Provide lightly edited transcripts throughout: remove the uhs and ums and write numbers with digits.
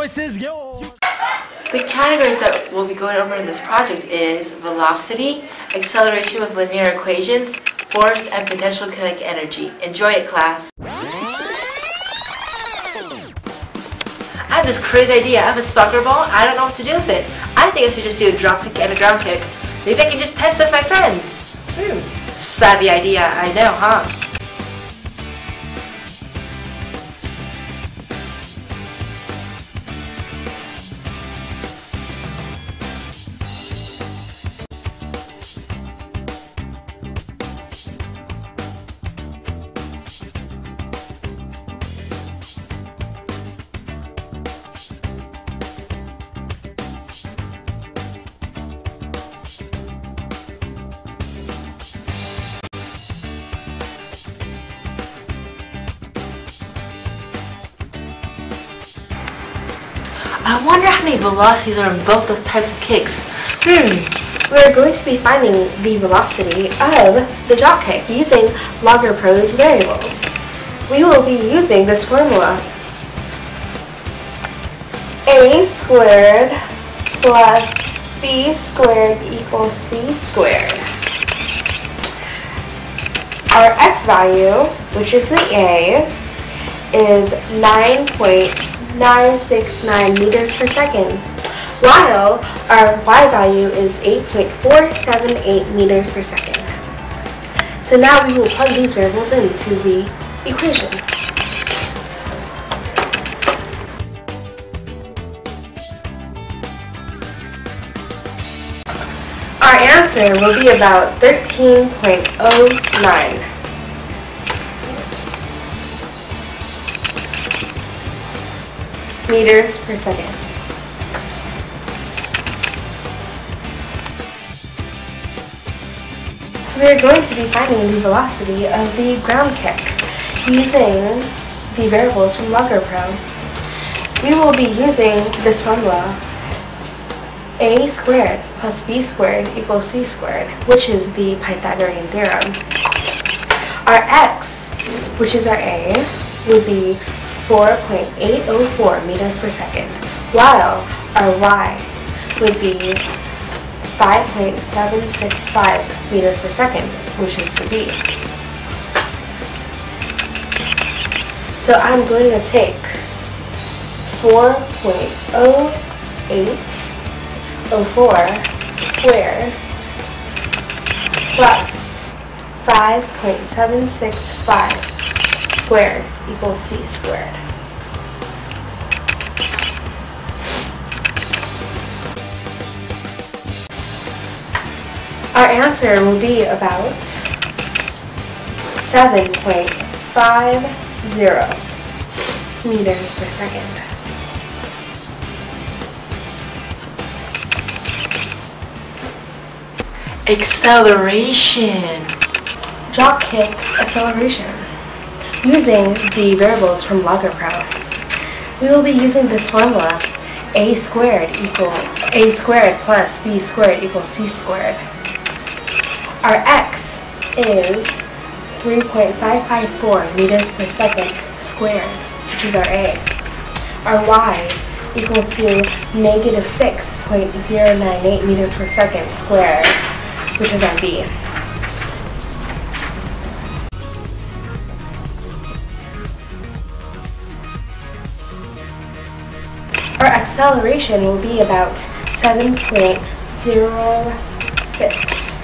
choice is yours. The categories that we'll be going over in this project is velocity, acceleration with linear equations, force, and potential kinetic energy. Enjoy it, class! I have this crazy idea. I have a soccer ball. I don't know what to do with it. I think I should just do a drop kick and a ground kick. Maybe I can just test it with my friends. Savvy idea, I know, huh? I wonder how many velocities are in both those types of kicks. We're going to be finding the velocity of the drop kick using Logger-Pro's variables. We will be using this formula. A squared plus B squared equals C squared. Our x value, which is the A, is 9.969 meters per second, while our y value is 8.478 meters per second. So now we will plug these variables into the equation. Our answer will be about 13.09. meters per second. So we are going to be finding the velocity of the ground kick using the variables from Logger-Pro. We will be using this formula, a squared plus b squared equals c squared, which is the Pythagorean theorem. Our x, which is our a, would be 4.804 meters per second, while our y would be 5.765 meters per second, which is the b. So I'm going to take 4.0804 squared plus 5.765 squared equals c squared. Our answer will be about 7.50 meters per second. Acceleration. Drop kick's acceleration. Using the variables from Logger-Pro, we will be using this formula, a squared plus b squared equals c squared. Our x is 3.554 meters per second squared, which is our a. Our y equals to negative 6.098 meters per second squared, which is our b. Our acceleration will be about 7.06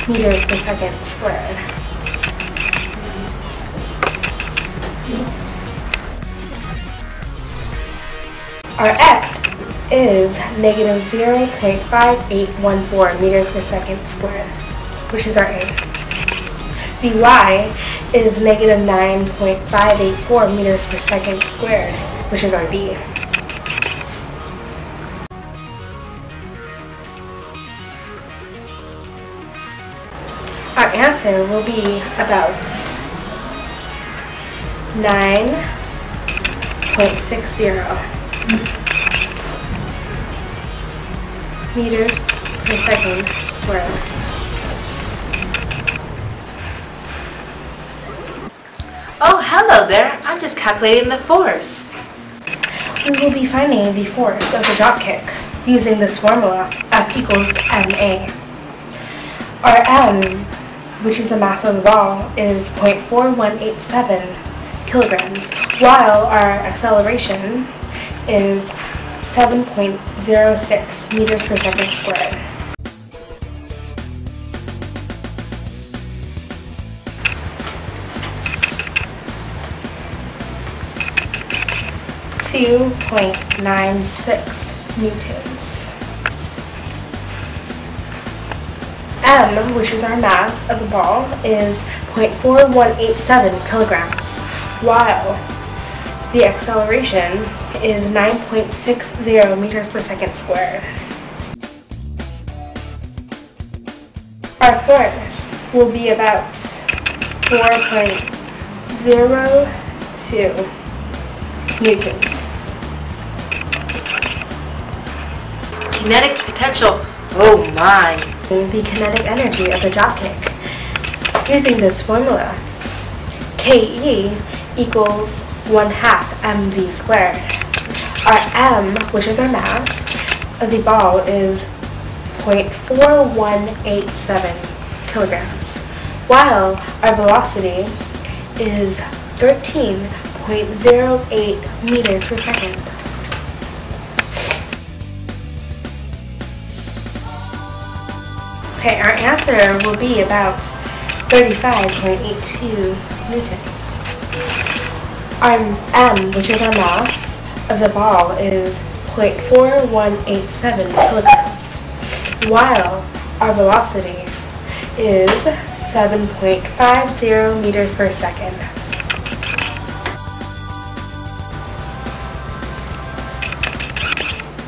meters per second squared. Our x is negative 0.5814 meters per second squared, which is our a. The y is negative 9.584 meters per second squared, which is our b. Our answer will be about 9.60 meters per second squared. Oh, hello there. I'm just calculating the force. We will be finding the force of the drop kick using this formula, F equals ma. Our m, which is the mass of the ball, is 0.4187 kilograms, while our acceleration is 7.06 meters per second squared. .96 newtons. M, which is our mass of the ball, is 0.4187 kilograms, while the acceleration is 9.60 meters per second squared. Our force will be about 4.02 newtons. Kinetic potential. Oh my. The kinetic energy of the drop kick using this formula. Ke equals 1/2 mv squared. Our m, which is our mass of the ball, is 0.4187 kilograms, while our velocity is 13.08 meters per second. Okay, our answer will be about 35.82 newtons. Our m, which is our mass of the ball, is 0.4187 kilograms, while our velocity is 7.50 meters per second.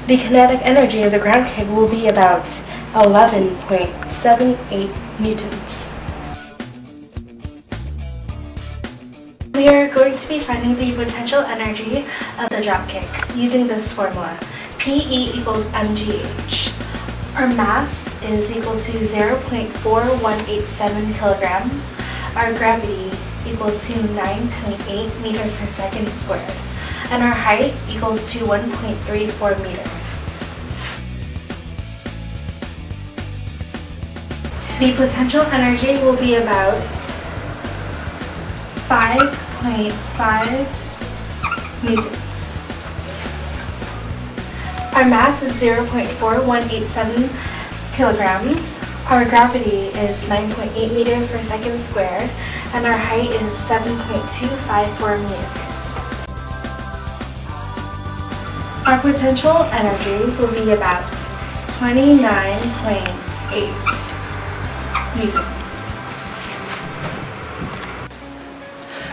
The kinetic energy of the ground kick will be about 11.78 newtons. We are going to be finding the potential energy of the drop kick using this formula, Pe equals mgh. Our mass is equal to 0.4187 kilograms. Our gravity equals to 9.8 meters per second squared. And our height equals to 1.34 meters. The potential energy will be about 5.5 newtons. Our mass is 0.4187 kilograms. Our gravity is 9.8 meters per second squared, and our height is 7.254 meters. Our potential energy will be about 29.8 newtons.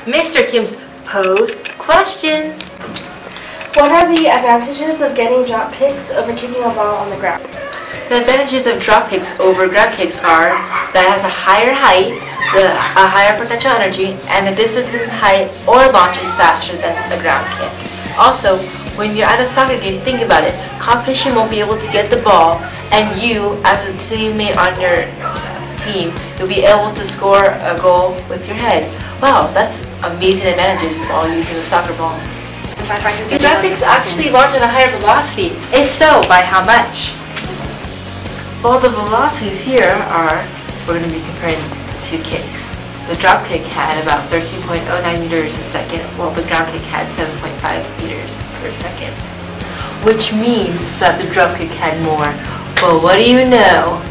Mr. Kim's posed questions. What are the advantages of getting drop kicks over kicking a ball on the ground? The advantages of drop kicks over ground kicks are that it has a higher height, a higher potential energy, and the distance in height or launch is faster than a ground kick. Also, when you're at a soccer game, think about it. Competition won't be able to get the ball, and you, as a teammate on your team, you'll be able to score a goal with your head. Wow, that's amazing advantages while using the soccer ball. Do drop kicks actually launch at a higher velocity? If so, by how much? Well, the velocities here are, we're going to be comparing two kicks. The drop kick had about 13.09 meters a second, while the ground kick had 7.5 meters per second. Which means that the drop kick had more. Well, what do you know?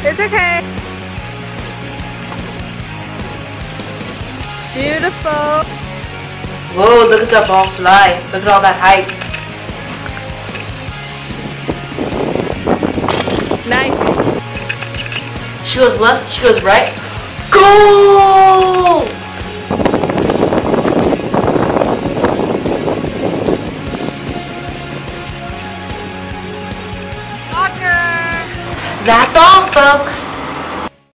It's okay. Beautiful. Whoa, look at that ball fly. Look at all that height. Nice. She goes left, she goes right. Goal! That's all, folks.